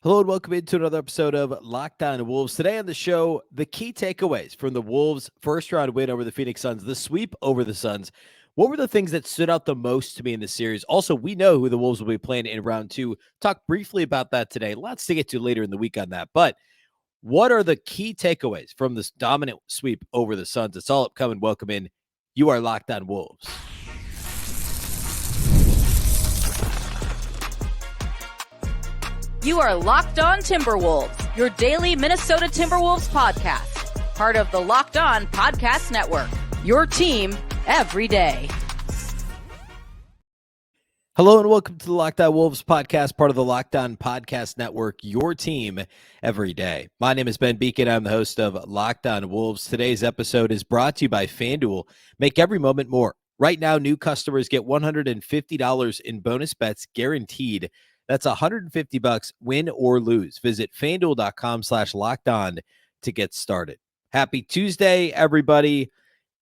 Hello and welcome into another episode of Locked On Wolves. Today on the show, the key takeaways from the Wolves' first-round win over the Phoenix Suns, the sweep over the Suns. What were the things that stood out the most to me in the series? Also, we know who the Wolves will be playing in round two. Talk briefly about that today. Lots to get to later in the week on that. But what are the key takeaways from this dominant sweep over the Suns? It's all upcoming. Welcome in. You are Locked On Wolves. You are Locked On Timberwolves, your daily Minnesota Timberwolves podcast. Part of the Locked On Podcast Network, your team every day. Hello and welcome to the Locked On Wolves podcast, part of the Locked On Podcast Network, your team every day. My name is Ben Beecken. I'm the host of Locked On Wolves. Today's episode is brought to you by FanDuel. Make every moment more. Right now, new customers get $150 in bonus bets guaranteed. That's $150 win or lose. Visit FanDuel.com/lockedon to get started. Happy Tuesday, everybody.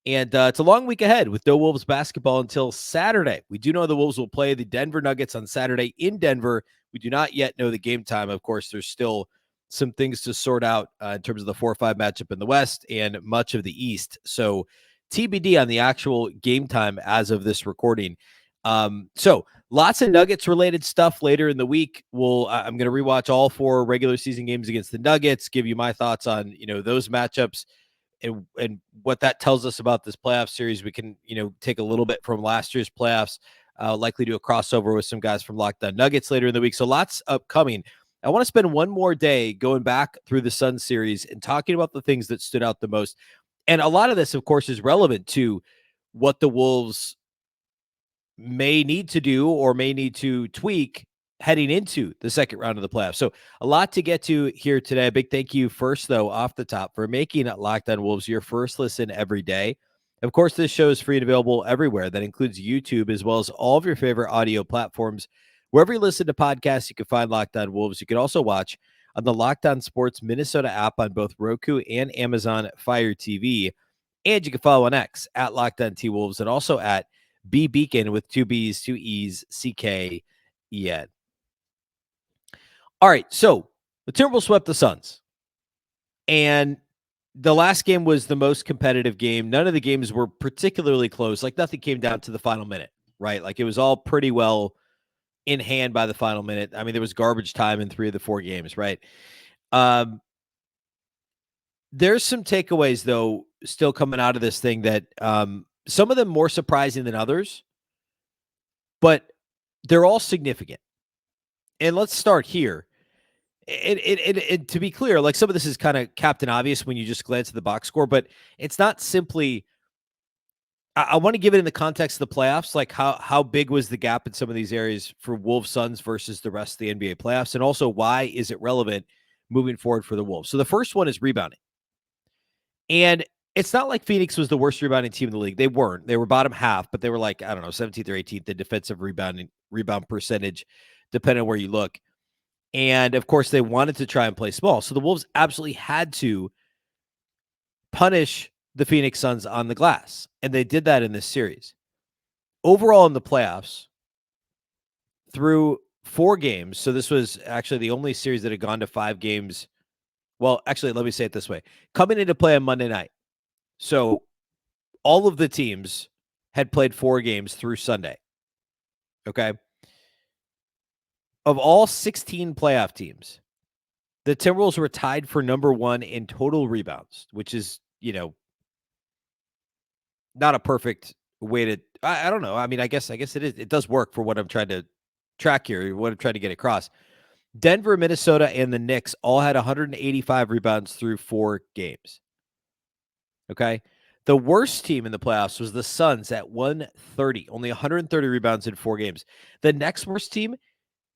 And it's a long week ahead with no Wolves basketball until Saturday. We do know the Wolves will play the Denver Nuggets on Saturday in Denver. We do not yet know the game time. Of course, there's still some things to sort out in terms of the 4-5 matchup in the West and much of the East. So TBD on the actual game time as of this recording. So lots of Nuggets-related stuff later in the week. I'm going to rewatch all 4 regular season games against the Nuggets, give you my thoughts on those matchups and what that tells us about this playoff series. We can take a little bit from last year's playoffs, likely do a crossover with some guys from Locked On Nuggets later in the week. So lots upcoming. I want to spend one more day going back through the Sun series and talking about the things that stood out the most. And a lot of this, of course, is relevant to what the Wolves may need to do or may need to tweak heading into the second round of the playoffs. So a lot to get to here today. A big thank you first, though, off the top for making Locked On Wolves your first listen every day. Of course, this show is free and available everywhere. That includes YouTube as well as all of your favorite audio platforms. Wherever you listen to podcasts, you can find Locked On Wolves. You can also watch on the Locked On Sports Minnesota app on both Roku and Amazon Fire TV. And you can follow on X at Locked On T Wolves and also at Beecken with 2 B's, 2 E's, CKEN. All right, so the Timberwolves swept the Suns. And the last game was the most competitive game. None of the games were particularly close. Like nothing came down to the final minute, right? Like it was all pretty well in hand by the final minute. I mean, there was garbage time in 3 of the 4 games, right? There's some takeaways, though, still coming out of this thing that some of them more surprising than others, but they're all significant. And let's start here. And to be clear, like some of this is kind of Captain Obvious when you just glance at the box score, but it's not simply. I want to give it in the context of the playoffs, like how big was the gap in some of these areas for Wolves Suns versus the rest of the NBA playoffs, and also why is it relevant moving forward for the Wolves? So the first one is rebounding, and it's not like Phoenix was the worst rebounding team in the league. They weren't. They were bottom half, but they were like, I don't know, 17th or 18th in defensive rebound percentage, depending on where you look. And, of course, they wanted to try and play small. So the Wolves absolutely had to punish the Phoenix Suns on the glass. And they did that in this series. Overall in the playoffs, through 4 games, so this was actually the only series that had gone to 5 games. Well, actually, let me say it this way. Coming into play on Monday night, so all of the teams had played 4 games through Sunday. Okay? Of all 16 playoff teams, the Timberwolves were tied for number 1 in total rebounds, which is, not a perfect way to, I don't know. I mean, I guess it is. It does work for what I'm trying to track here, what I'm trying to get across. Denver, Minnesota, and the Knicks all had 185 rebounds through 4 games. Okay. The worst team in the playoffs was the Suns at 130, only 130 rebounds in 4 games. The next worst team,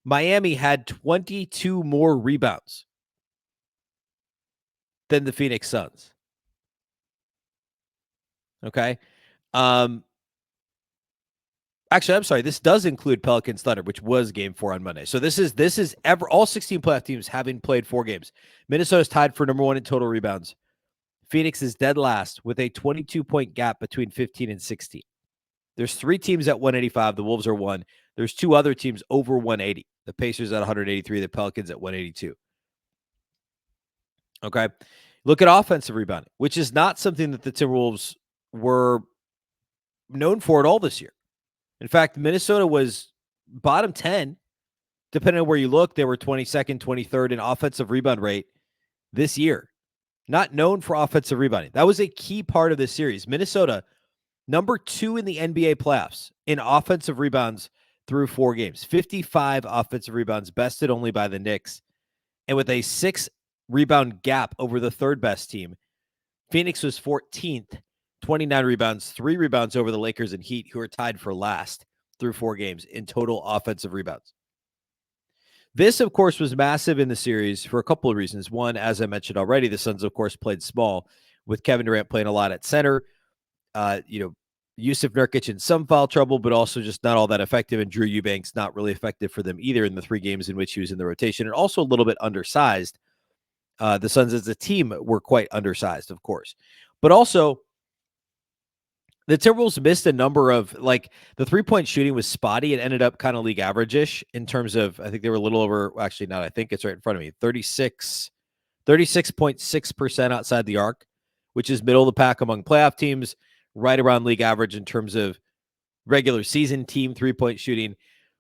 Miami, had 22 more rebounds than the Phoenix Suns. Okay. Actually, I'm sorry. This does include Pelicans Thunder, which was game 4 on Monday. So this is all 16 playoff teams having played 4 games. Minnesota's tied for number 1 in total rebounds. Phoenix is dead last with a 22-point gap between 15 and 16. There's 3 teams at 185. The Wolves are 1. There's 2 other teams over 180. The Pacers at 183, the Pelicans at 182. Okay. Look at offensive rebounding, which is not something that the Timberwolves were known for at all this year. In fact, Minnesota was bottom 10, depending on where you look. They were 22nd, 23rd in offensive rebound rate this year. Not known for offensive rebounding. That was a key part of this series. Minnesota, number 2 in the NBA playoffs in offensive rebounds through 4 games. 55 offensive rebounds, bested only by the Knicks. And with a 6 rebound gap over the third best team, Phoenix was 14th, 29 rebounds, 3 rebounds over the Lakers and Heat, who are tied for last through 4 games in total offensive rebounds. This, of course, was massive in the series for a couple of reasons. One, as I mentioned already, the Suns, of course, played small with Kevin Durant playing a lot at center. Yusuf Nurkic in some foul trouble, but also just not all that effective. And Drew Eubanks not really effective for them either in the 3 games in which he was in the rotation, and also a little bit undersized. The Suns as a team were quite undersized, of course. But also, the Timberwolves missed a number of, like, the 3-point shooting was spotty. It ended up kind of league average-ish in terms of, I think they were a little over, actually not, I think it's right in front of me, 36.6% outside the arc, which is middle of the pack among playoff teams, right around league average in terms of regular season team 3-point shooting.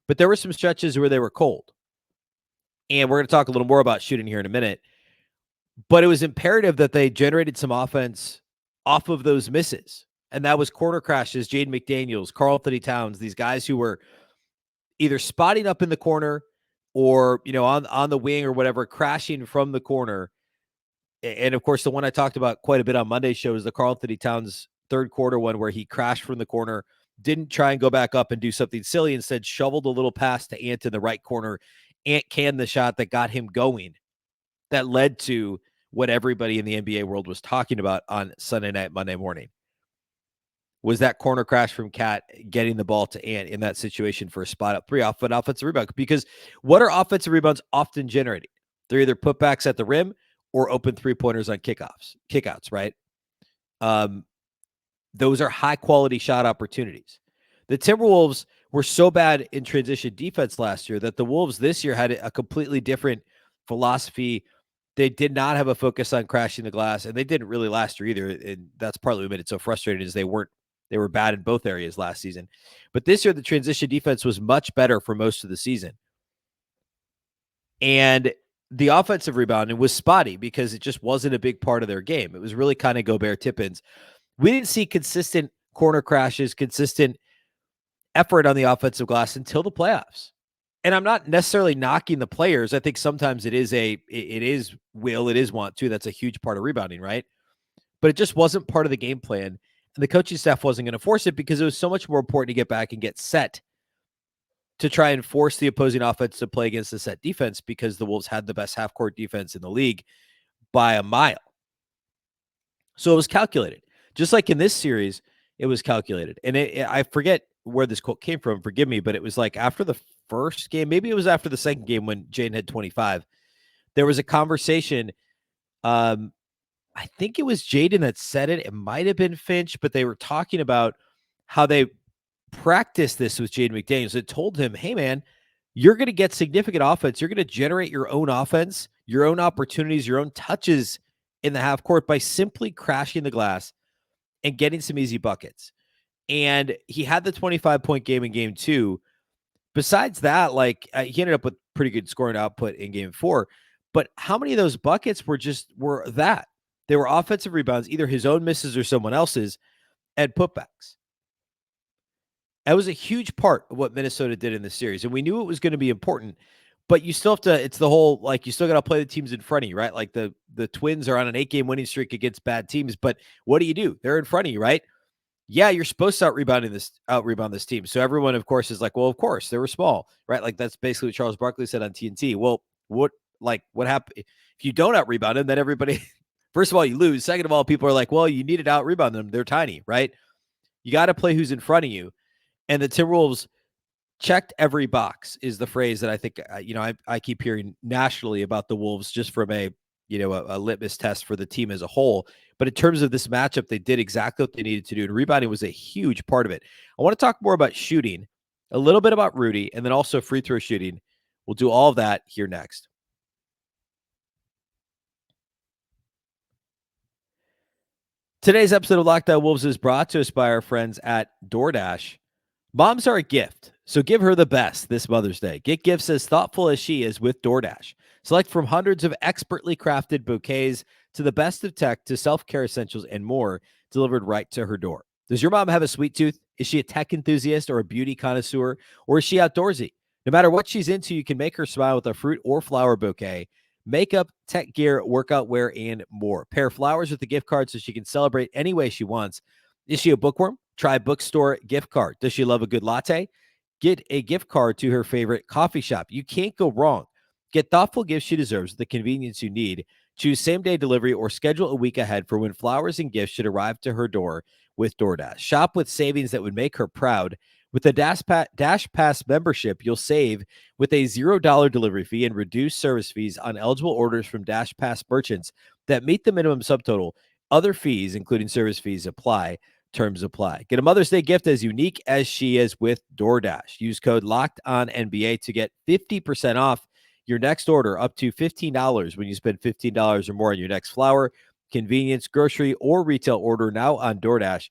But there were some stretches where they were cold. And we're going to talk a little more about shooting here in a minute. But it was imperative that they generated some offense off of those misses. And that was corner crashes, Jaden McDaniels, Karl-Anthony Towns, these guys who were either spotting up in the corner or, on the wing or whatever, crashing from the corner. And of course, the one I talked about quite a bit on Monday's show is the Karl-Anthony Towns third quarter one where he crashed from the corner, didn't try and go back up and do something silly, instead shoveled a little pass to Ant in the right corner. Ant canned the shot that got him going. That led to what everybody in the NBA world was talking about on Sunday night, Monday morning. Was that corner crash from Cat getting the ball to Ant in that situation for a spot up 3 off an offensive rebound? Because what are offensive rebounds often generating? They're either putbacks at the rim or open 3-pointers on kickouts, right? Those are high quality shot opportunities. The Timberwolves were so bad in transition defense last year that the Wolves this year had a completely different philosophy. They did not have a focus on crashing the glass, and they didn't really last year either. And that's partly what made it so frustrating, is they were bad in both areas last season. But this year, the transition defense was much better for most of the season. And the offensive rebounding was spotty because it just wasn't a big part of their game. It was really kind of Gobert tip-ins. We didn't see consistent corner crashes, consistent effort on the offensive glass until the playoffs. And I'm not necessarily knocking the players. I think sometimes it is want to. That's a huge part of rebounding, right? But it just wasn't part of the game plan. And the coaching staff wasn't going to force it because it was so much more important to get back and get set to try and force the opposing offense to play against the set defense, because the Wolves had the best half-court defense in the league by a mile. So it was calculated. Just like in this series, it was calculated. And I forget where this quote came from, forgive me, but it was like after the first game, maybe it was after the second game when Jaden had 25, there was a conversation. I think it was Jaden that said it. It might have been Finch, but they were talking about how they practiced this with Jaden McDaniels. It told him, hey, man, you're going to get significant offense. You're going to generate your own offense, your own opportunities, your own touches in the half court by simply crashing the glass and getting some easy buckets. And he had the 25-point game in game 2. Besides that, he ended up with pretty good scoring output in game 4. But how many of those buckets were that? They were offensive rebounds, either his own misses or someone else's, and putbacks. That was a huge part of what Minnesota did in this series. And we knew it was going to be important, but you still have to, it's the whole, you still got to play the teams in front of you, right? Like the Twins are on an 8-game winning streak against bad teams, but what do? They're in front of you, right? Yeah, you're supposed to out-rebound this team. So everyone, of course, is like, well, of course, they were small, right? Like that's basically what Charles Barkley said on TNT. Well, what happened? If you don't out-rebound them, then everybody, first of all, you lose. Second of all, people are like, well, you need to out-rebound them. They're tiny, right? You got to play who's in front of you. And the Timberwolves checked every box is the phrase that I think, I keep hearing nationally about the Wolves, just from a litmus test for the team as a whole. But in terms of this matchup, they did exactly what they needed to do. And rebounding was a huge part of it. I want to talk more about shooting, a little bit about Rudy, and then also free throw shooting We'll do all of that here next. Today's episode of Locked On Wolves is brought to us by our friends at DoorDash. Moms are a gift, so give her the best this Mother's Day. Get gifts as thoughtful as she is with DoorDash. Select from hundreds of expertly crafted bouquets to the best of tech to self-care essentials and more delivered right to her door. Does your mom have a sweet tooth? Is she a tech enthusiast or a beauty connoisseur? Or is she outdoorsy? No matter what she's into, you can make her smile with a fruit or flower bouquet, makeup, tech gear, workout wear, and more. Pair flowers with a gift card so she can celebrate any way she wants. Is she a bookworm? Try bookstore gift card. Does she love a good latte? Get a gift card to her favorite coffee shop. You can't go wrong. Get thoughtful gifts she deserves with the convenience you need. Choose same-day delivery or schedule a week ahead for when flowers and gifts should arrive to her door with DoorDash. Shop with savings that would make her proud. With the Dash Pass membership, you'll save with a $0 delivery fee and reduced service fees on eligible orders from Dash Pass merchants that meet the minimum subtotal. Other fees, including service fees, apply. Terms apply. Get a Mother's Day gift as unique as she is with DoorDash. Use code LOCKEDONNBA to get 50% off your next order, up to $15 when you spend $15 or more on your next flower, convenience, grocery, or retail order now on DoorDash.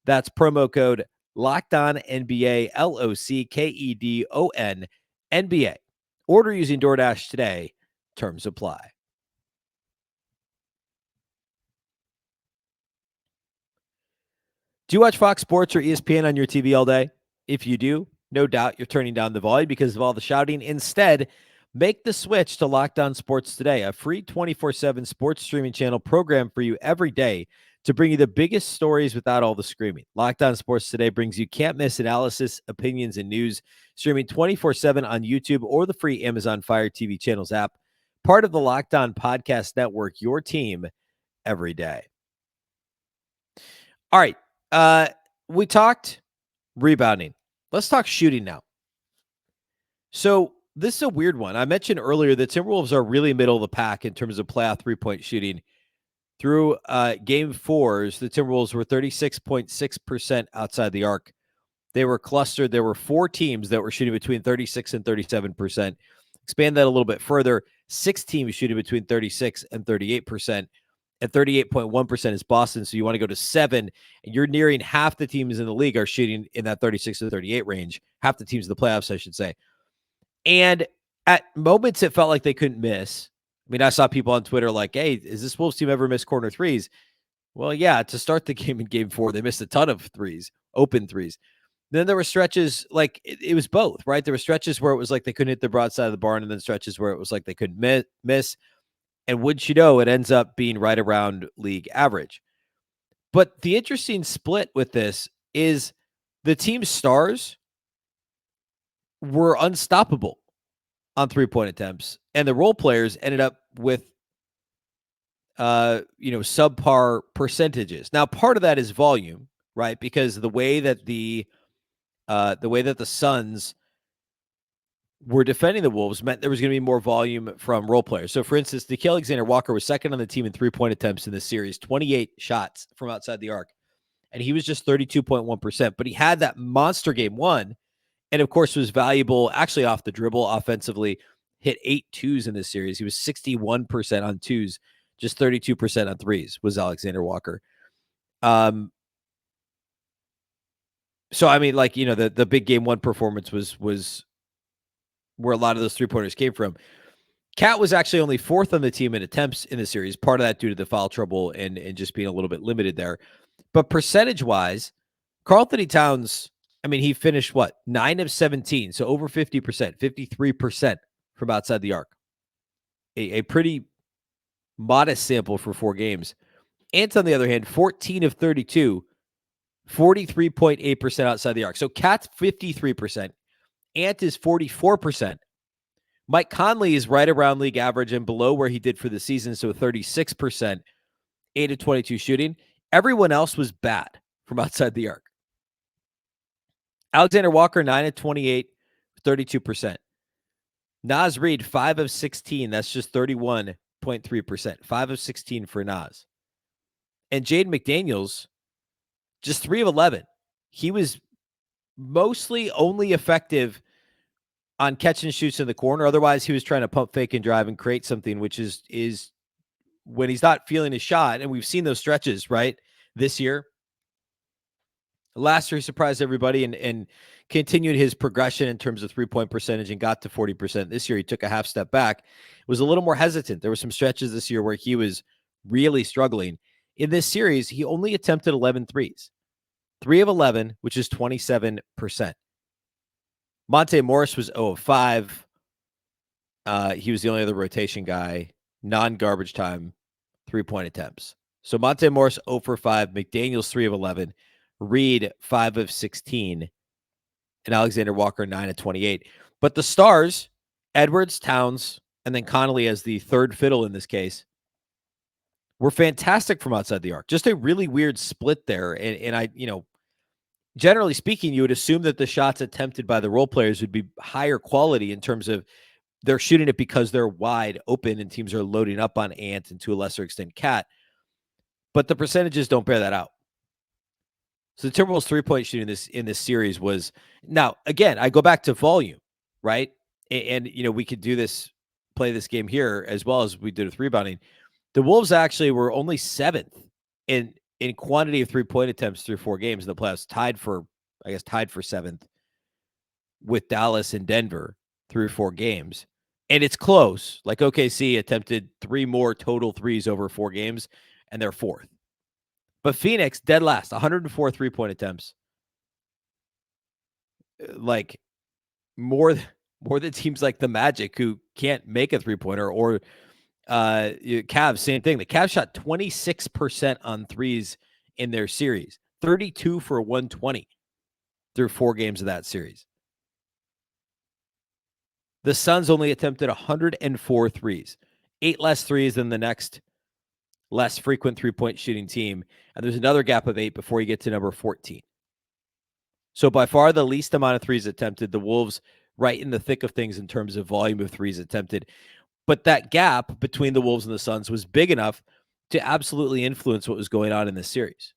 That's promo code LOCKEDONNBA, LOCKEDON NBA. Order using DoorDash today. Terms apply. Do you watch Fox Sports or ESPN on your TV all day? If you do, no doubt you're turning down the volume because of all the shouting. Instead, make the switch to Locked On Sports Today, a free 24/7 sports streaming channel program for you every day to bring you the biggest stories without all the screaming. Locked On Sports Today brings you can't-miss analysis, opinions, and news, streaming 24/7 on YouTube or the free Amazon Fire TV channels app. Part of the Locked On Podcast Network, your team every day. All right. We talked rebounding. Let's talk shooting now. So this is a weird one. I mentioned earlier that Timberwolves are really middle of the pack in terms of playoff three-point shooting. Through game fours, the Timberwolves were 36.6% outside the arc. They were clustered. There were 4 teams that were shooting between 36 and 37%. Expand that a little bit further. 6 teams shooting between 36 and 38%. At 38.1% is Boston. So you want to go to 7, and you're nearing half the teams in the league are shooting in that 36 to 38 range. Half the teams in the playoffs, I should say. And at moments, it felt like they couldn't miss. I mean, I saw people on Twitter like, hey, is this Wolves team ever miss corner threes? Well, yeah, to start the game in game 4, they missed a ton of threes, open threes. Then there were stretches like it was both, right? There were stretches where it was like they couldn't hit the broadside of the barn, and then stretches where it was like they couldn't miss. And wouldn't you know, it ends up being right around league average. But the interesting split with this is the team's stars were unstoppable on three-point attempts, and the role players ended up with subpar percentages. Now, part of that is volume, right? Because the way that the Suns were defending the Wolves meant there was going to be more volume from role players. So, for instance, Nickeil Alexander-Walker was second on the team in three-point attempts in this series, 28 shots from outside the arc, and he was just 32.1%. But he had that monster game 1, and of course was valuable actually off the dribble offensively. Hit 8 twos in this series. He was 61% on twos, just 32% on threes was Alexander Walker. So I mean, like, the big game 1 performance was where a lot of those three-pointers came from. Cat was actually only 4th on the team in attempts in the series, part of that due to the foul trouble and just being a little bit limited there. But percentage-wise, Karl-Anthony Towns, I mean, he finished, 9 of 17, so over 50%, 53% from outside the arc. A pretty modest sample for 4 games. Ant, on the other hand, 14 of 32, 43.8% outside the arc. So Cat's 53%. Ant is 44%. Mike Conley is right around league average and below where he did for the season, so 36%, 8 of 22 shooting. Everyone else was bad from outside the arc. Alexander Walker, 9 of 28, 32%. Naz Reid, 5 of 16. That's just 31.3%. 5 of 16 for Naz. And Jaden McDaniels, just 3 of 11. He was mostly only effective on catch and shoots in the corner. Otherwise, he was trying to pump fake and drive and create something, which is when he's not feeling his shot. And we've seen those stretches, right, this year. Last year, he surprised everybody and continued his progression in terms of three-point percentage and got to 40%. This year, he took a half step back, was a little more hesitant. There were some stretches this year where he was really struggling. In this series, he only attempted 11 threes, 3 of 11, which is 27%. Monte Morris was 0 of 5. He was the only other rotation guy, non-garbage time, three-point attempts. So Monte Morris 0 for 5, McDaniels 3 of 11, Reed 5 of 16, and Alexander Walker 9 of 28. But the stars, Edwards, Towns, and then Conley as the third fiddle in this case, were fantastic from outside the arc. Just a really weird split there. And I, generally speaking, you would assume that the shots attempted by the role players would be higher quality in terms of they're shooting it because they're wide open and teams are loading up on Ant and to a lesser extent Cat. But the percentages don't bear that out. So the Timberwolves 3-point shooting in this series was, now again, I go back to volume, right? And we could do this, play this game here as well as we did with rebounding. The Wolves actually were only 7th in quantity of 3-point attempts through 4 games in the playoffs, tied for 7th with Dallas and Denver through 4 games. And it's close. Like OKC attempted 3 more total threes over 4 games, and they're 4th. But Phoenix, dead last, 104 3-point attempts. Like more than teams like the Magic who can't make a 3-pointer, or Cavs, same thing. The Cavs shot 26% on threes in their series, 32 for 120 through 4 games of that series. The Suns only attempted 104 threes, 8 less threes than the next less frequent 3-point shooting team. And there's another gap of 8 before you get to number 14. So by far the least amount of threes attempted. The Wolves right in the thick of things in terms of volume of threes attempted. But that gap between the Wolves and the Suns was big enough to absolutely influence what was going on in this series.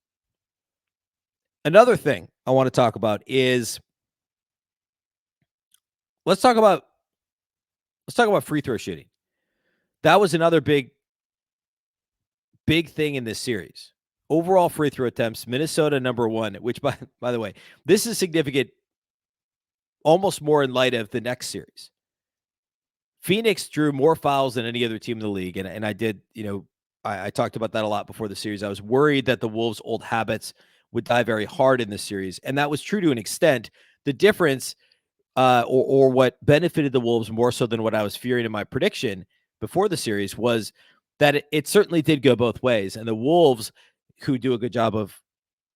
Another thing I want to talk about is let's talk about free throw shooting. That was another big thing in this series. Overall free throw attempts, Minnesota number 1, which by the way, this is significant almost more in light of the next series. Phoenix drew more fouls than any other team in the league. And I did, I talked about that a lot before the series. I was worried that the Wolves' old habits would die very hard in this series. And that was true to an extent. The difference or what benefited the Wolves more so than what I was fearing in my prediction before the series was that it certainly did go both ways. And the Wolves, who do a good job of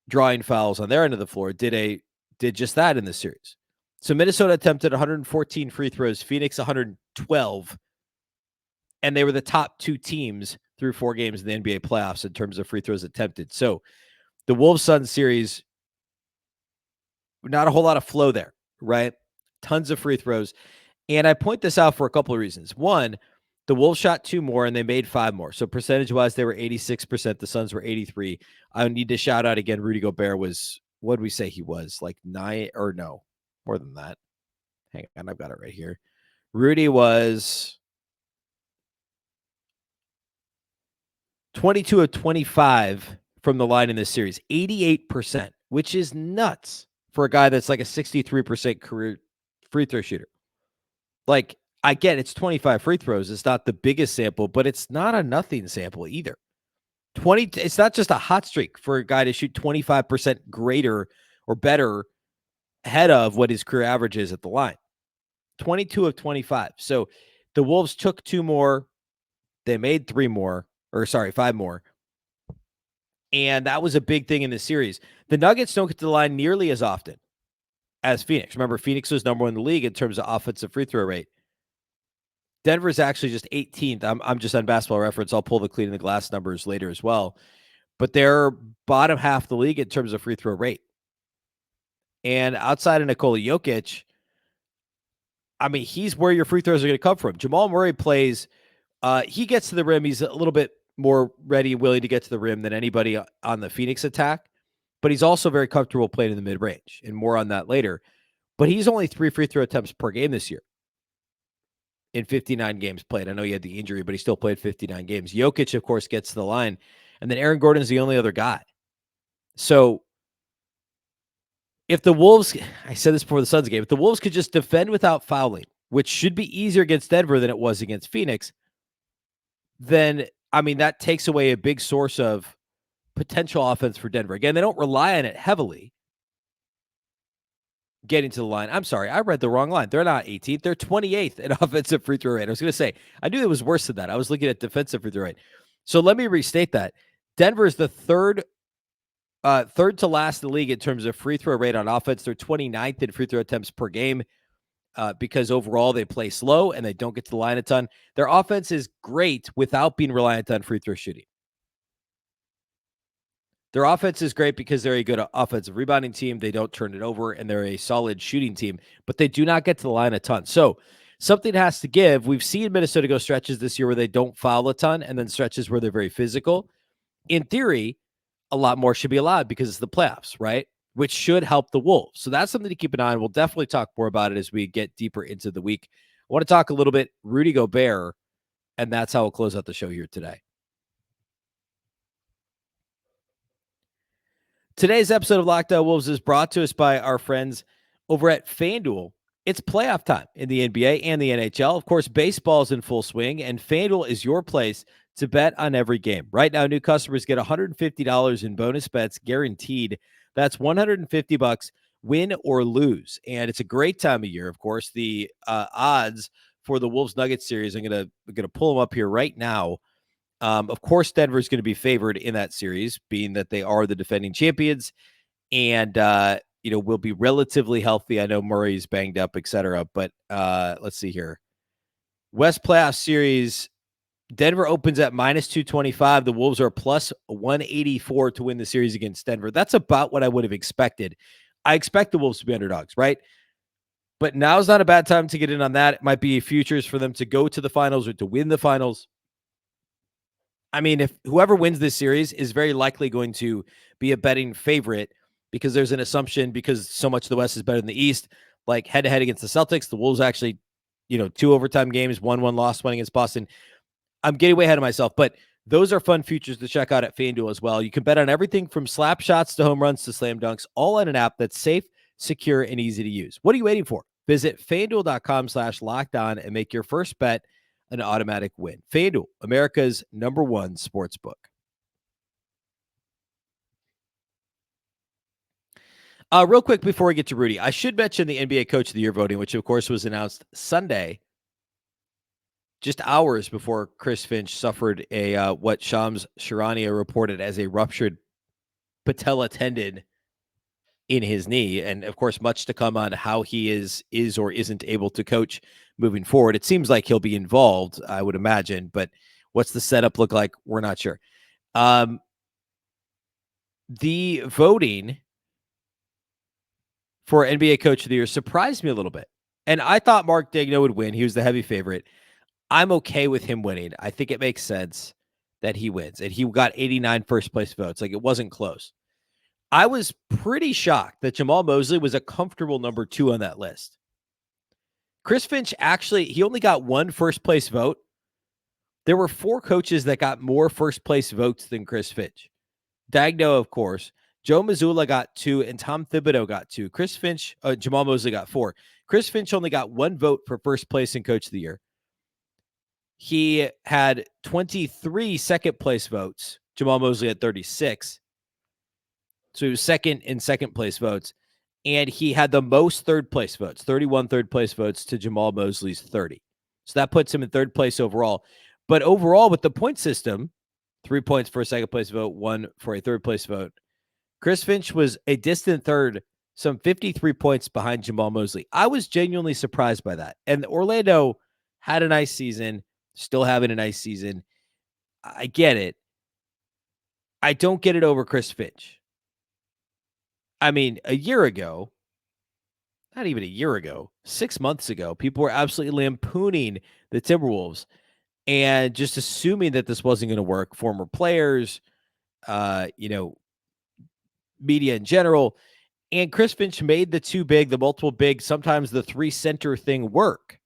drawing fouls on their end of the floor, did just that in this series. So Minnesota attempted 114 free throws, Phoenix 112, and they were the top 2 teams through 4 games in the NBA playoffs in terms of free throws attempted. So the Wolves-Suns series, not a whole lot of flow there, right? Tons of free throws. And I point this out for a couple of reasons. One, the Wolves shot 2 more and they made 5 more. So percentage-wise, they were 86%. The Suns were 83%. I need to shout out again, Rudy Gobert was, what did we say he was? Like 9, or no, more than that. Hang on, I've got it right here. Rudy was 22 of 25 from the line in this series, 88%, which is nuts for a guy that's like a 63% career free throw shooter. Like, I get it's 25 free throws. It's not the biggest sample, but it's not a nothing sample either. It's not just a hot streak for a guy to shoot 25% greater or better ahead of what his career average is at the line. 22 of 25. So the Wolves took 2 more. They made 5 more. And that was a big thing in the series. The Nuggets don't get to the line nearly as often as Phoenix. Remember, Phoenix was number 1 in the league in terms of offensive free throw rate. Denver's actually just 18th. I'm just on Basketball Reference. I'll pull the clean in the glass numbers later as well. But they're bottom half of the league in terms of free throw rate. And outside of Nikola Jokic, I mean, he's where your free throws are going to come from. Jamal Murray plays, he gets to the rim. He's a little bit more ready and willing to get to the rim than anybody on the Phoenix attack. But he's also very comfortable playing in the mid-range, and more on that later. But he's only 3 free throw attempts per game this year. in 59 games played. I know he had the injury, but he still played 59 games. Jokic, of course, gets to the line, and then Aaron Gordon's the only other guy. So if the Wolves, I said this before the Suns game, if the Wolves could just defend without fouling, which should be easier against Denver than it was against Phoenix, then, I mean, that takes away a big source of potential offense for Denver. Again, they don't rely on it heavily getting to the line. I'm sorry, I read the wrong line. They're not 18th. They're 28th in offensive free throw rate. I was going to say, I knew it was worse than that. I was looking at defensive free throw rate. So let me restate that. Denver is the third to last in the league in terms of free throw rate on offense. They're 29th in free throw attempts per game because overall they play slow and they don't get to the line a ton. Their offense is great without being reliant on free throw shooting. Their offense is great because they're a good offensive rebounding team. They don't turn it over, and they're a solid shooting team, but they do not get to the line a ton. So something has to give. We've seen Minnesota go stretches this year where they don't foul a ton and then stretches where they're very physical. In theory, a lot more should be allowed because it's the playoffs, right? Which should help the Wolves. So that's something to keep an eye on. We'll definitely talk more about it as we get deeper into the week. I want to talk a little bit Rudy Gobert, and that's how we'll close out the show here today. Today's episode of Locked On Wolves is brought to us by our friends over at FanDuel. It's playoff time in the NBA and the NHL. Of course, baseball is in full swing, and FanDuel is your place to bet on every game. Right now, new customers get $150 in bonus bets guaranteed. That's $150, win or lose. And it's a great time of year, of course. The odds for the Wolves-Nuggets series, I'm gonna pull them up here right now. Of course, Denver is going to be favored in that series, being that they are the defending champions, and will be relatively healthy. I know Murray's banged up, etc. But let's see here. West playoff series, Denver opens at minus 225. The Wolves are plus 184 to win the series against Denver. That's about what I would have expected. I expect the Wolves to be underdogs, right? But now's not a bad time to get in on that. It might be futures for them to go to the finals or to win the finals. I mean, if whoever wins this series is very likely going to be a betting favorite because there's an assumption because so much of the West is better than the East, like head-to-head against the Celtics. The Wolves actually, 2 overtime games, 1-1 lost one against Boston. I'm getting way ahead of myself, but those are fun features to check out at FanDuel as well. You can bet on everything from slap shots to home runs to slam dunks, all on an app that's safe, secure, and easy to use. What are you waiting for? Visit FanDuel.com/lockedon and make your first bet an automatic win. FanDuel, America's #1 sports book. Real quick before we get to Rudy, I should mention the NBA Coach of the Year voting, which of course was announced Sunday, just hours before Chris Finch suffered a what Shams Charania reported as a ruptured patella tendon in his knee. And of course, much to come on how he is or isn't able to coach moving forward. It seems like he'll be involved, I would imagine, but what's the setup look like? We're not sure. The voting for NBA Coach of the Year surprised me a little bit. And I thought Mark Daigneault would win. He was the heavy favorite. I'm okay with him winning. I think it makes sense that he wins. And he got 89 first-place votes. Like, it wasn't close. I was pretty shocked that Jamal Mosley was a comfortable number 2 on that list. Chris Finch he only got 1 first-place vote. There were 4 coaches that got more first-place votes than Chris Finch. Daigneault, of course. Joe Mazzulla got 2, and Tom Thibodeau got 2. Jamal Mosley got 4. Chris Finch only got 1 vote for first place in Coach of the Year. He had 23 second-place votes. Jamal Mosley had 36. So he was second in second-place votes. And he had the most third-place votes, 31 third-place votes to Jamal Mosley's 30. So that puts him in third place overall. But overall, with the point system, 3 points for a second-place vote, 1 for a third-place vote, Chris Finch was a distant third, some 53 points behind Jamal Mosley. I was genuinely surprised by that. And Orlando had a nice season, still having a nice season. I get it. I don't get it over Chris Finch. I mean, a year ago, not even a year ago, 6 months ago, people were absolutely lampooning the Timberwolves and just assuming that this wasn't going to work. Former players, media in general. And Chris Finch made the 2 big, the multiple big, sometimes the 3 center thing work.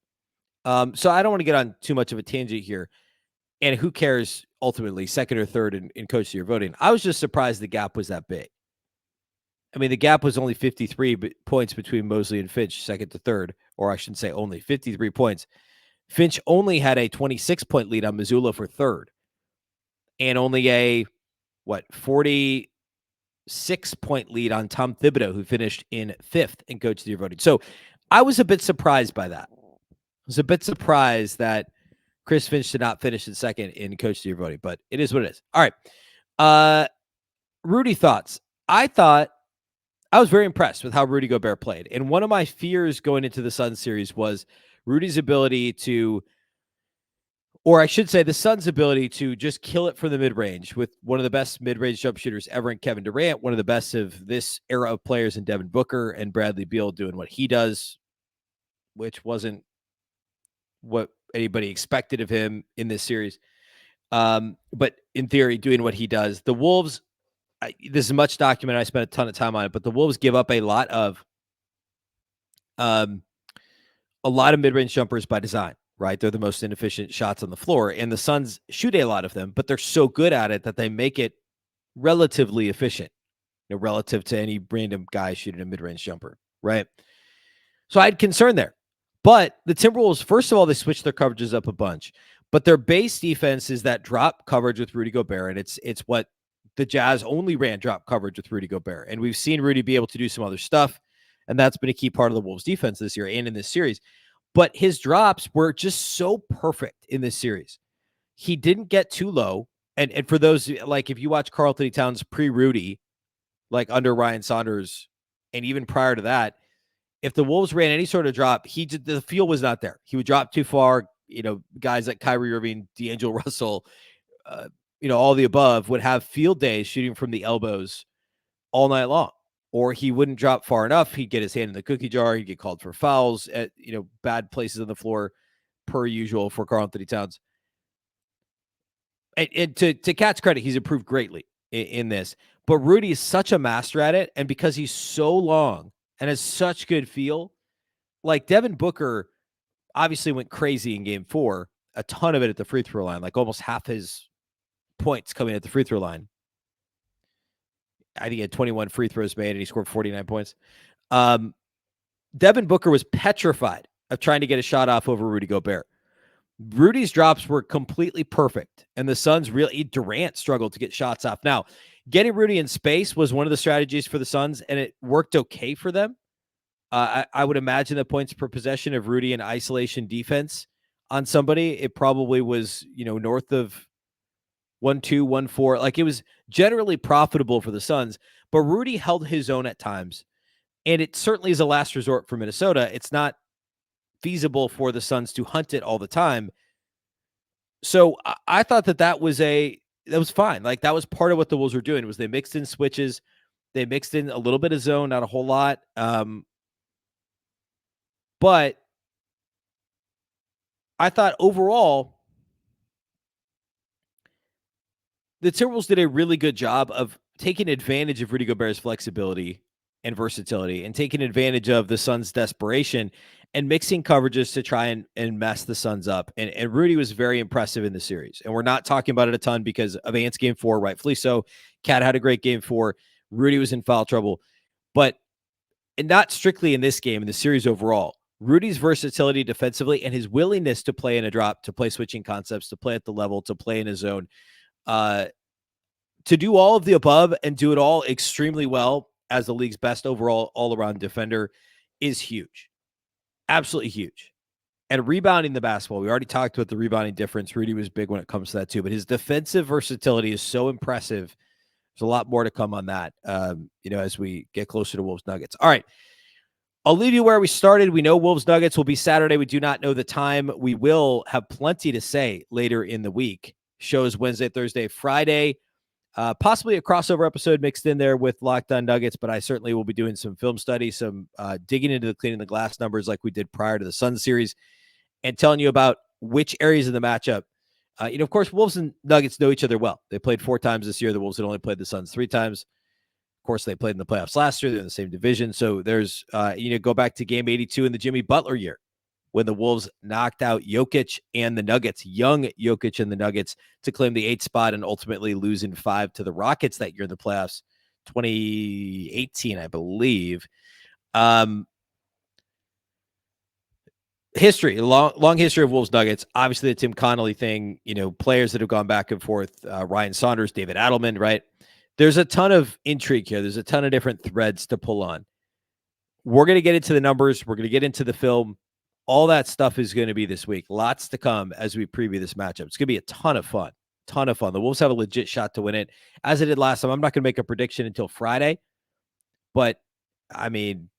So I don't want to get on too much of a tangent here. And who cares ultimately, second or third in coach of the year voting? I was just surprised the gap was that big. I mean, the gap was only 53 points between Mosley and Finch, second to third, or I shouldn't say only 53 points. Finch only had a 26-point lead on Missoula for third, and only a 46-point lead on Tom Thibodeau, who finished in fifth in coach of the year voting. So I was a bit surprised by that. I was a bit surprised that Chris Finch did not finish in second in coach of the year voting, but it is what it is. All right. Rudy, thoughts? I was very impressed with how Rudy Gobert played. And one of my fears going into the Suns series was Rudy's ability to, or I should say the Suns' ability to just kill it from the mid-range with one of the best mid-range jump shooters ever in Kevin Durant, one of the best of this era of players in Devin Booker, and Bradley Beal doing what he does, which wasn't what anybody expected of him in this series. But in theory, doing what he does. The Wolves, this is much documented. I spent a ton of time on it, but the Wolves give up a lot of mid-range jumpers by design, right? They're the most inefficient shots on the floor, and the Suns shoot a lot of them, but they're so good at it that they make it relatively efficient, relative to any random guy shooting a mid-range jumper, right? So I had concern there. But the Timberwolves, first of all, they switched their coverages up a bunch, but their base defense is that drop coverage with Rudy Gobert, and it's what the Jazz only ran drop coverage with Rudy Gobert. And we've seen Rudy be able to do some other stuff, and that's been a key part of the Wolves defense this year and in this series. But his drops were just so perfect in this series. He didn't get too low. And for those, like if you watch Karl-Anthony Towns pre-Rudy, like under Ryan Saunders, and even prior to that, if the Wolves ran any sort of drop, the feel was not there. He would drop too far. Guys like Kyrie Irving, D'Angelo Russell, all the above would have field days shooting from the elbows all night long, or he wouldn't drop far enough. He'd get his hand in the cookie jar. He'd get called for fouls at, bad places on the floor per usual for Karl-Anthony Towns. And to Cat's credit, he's improved greatly in this, but Rudy is such a master at it. And because he's so long and has such good feel, like Devin Booker obviously went crazy in game 4, a ton of it at the free throw line, like almost half his points coming at the free throw line. I think he had 21 free throws made and he scored 49 points. Devin Booker was petrified of trying to get a shot off over Rudy Gobert. Rudy's drops were completely perfect, and the Suns Durant struggled to get shots off. Now, getting Rudy in space was one of the strategies for the Suns, and it worked okay for them. I would imagine the points per possession of Rudy in isolation defense on somebody, it probably was, north of 1-2, 1-4. Like, it was generally profitable for the Suns, but Rudy held his own at times, and it certainly is a last resort for Minnesota. It's not feasible for the Suns to hunt it all the time. So I thought that was fine. Like, that was part of what the Wolves were doing, was they mixed in switches. They mixed in a little bit of zone, not a whole lot. But I thought overall, the Timberwolves did a really good job of taking advantage of Rudy Gobert's flexibility and versatility, and taking advantage of the Suns' desperation and mixing coverages to try and mess the Suns up. And Rudy was very impressive in the series. And we're not talking about it a ton because of Ant's game 4, rightfully so. Cat had a great game 4. Rudy was in foul trouble. But and not strictly in this game, in the series overall, Rudy's versatility defensively and his willingness to play in a drop, to play switching concepts, to play at the level, to play in his zone, to do all of the above and do it all extremely well as the league's best overall all-around defender is huge. Absolutely huge. And rebounding the basketball, we already talked about the rebounding difference. Rudy was big when it comes to that too, but his defensive versatility is so impressive. There's a lot more to come on that, as we get closer to Wolves Nuggets. All right. I'll leave you where we started. We know Wolves Nuggets will be Saturday. We do not know the time. We will have plenty to say later in the week. Shows Wednesday, Thursday, Friday. Possibly a crossover episode mixed in there with Locked On Nuggets, but I certainly will be doing some film study, some digging into the cleaning the glass numbers like we did prior to the Suns series, and telling you about which areas of the matchup. Of course, Wolves and Nuggets know each other well. They played 4 times this year. The Wolves had only played the Suns 3 times. Of course, they played in the playoffs last year. They're in the same division. So there's, go back to game 82 in the Jimmy Butler year, when the Wolves knocked out Jokic and the Nuggets, young Jokic and the Nuggets, to claim the 8th spot and ultimately lose in 5 to the Rockets that year in the playoffs, 2018, I believe. History, long history of Wolves Nuggets. Obviously, the Tim Conley thing, players that have gone back and forth, Ryan Saunders, David Adelman, right? There's a ton of intrigue here. There's a ton of different threads to pull on. We're going to get into the numbers. We're going to get into the film. All that stuff is going to be this week. Lots to come as we preview this matchup. It's going to be a ton of fun. The Wolves have a legit shot to win it, as I did last time. I'm not going to make a prediction until Friday, but I mean,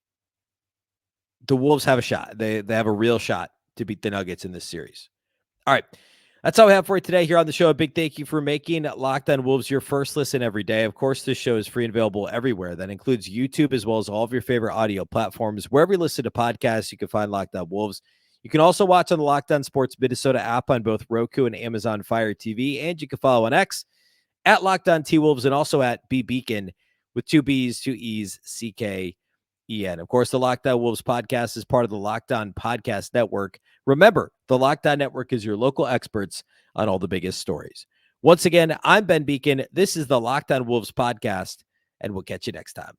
the Wolves have a shot. They have a real shot to beat the Nuggets in this series. All right. That's all we have for you today here on the show. A big thank you for making Locked On Wolves your first listen every day. Of course, this show is free and available everywhere. That includes YouTube as well as all of your favorite audio platforms. Wherever you listen to podcasts, you can find Locked On Wolves. You can also watch on the Locked On Sports Minnesota app on both Roku and Amazon Fire TV. And you can follow on X at Locked On T-Wolves and also at Beecken with 2 B's, 2 E's, C-K-E-N. Of course, the Locked On Wolves podcast is part of the Locked On Podcast Network. Remember, the Locked On Network is your local experts on all the biggest stories. Once again, I'm Ben Beecken. This is the Locked On Wolves podcast, and we'll catch you next time.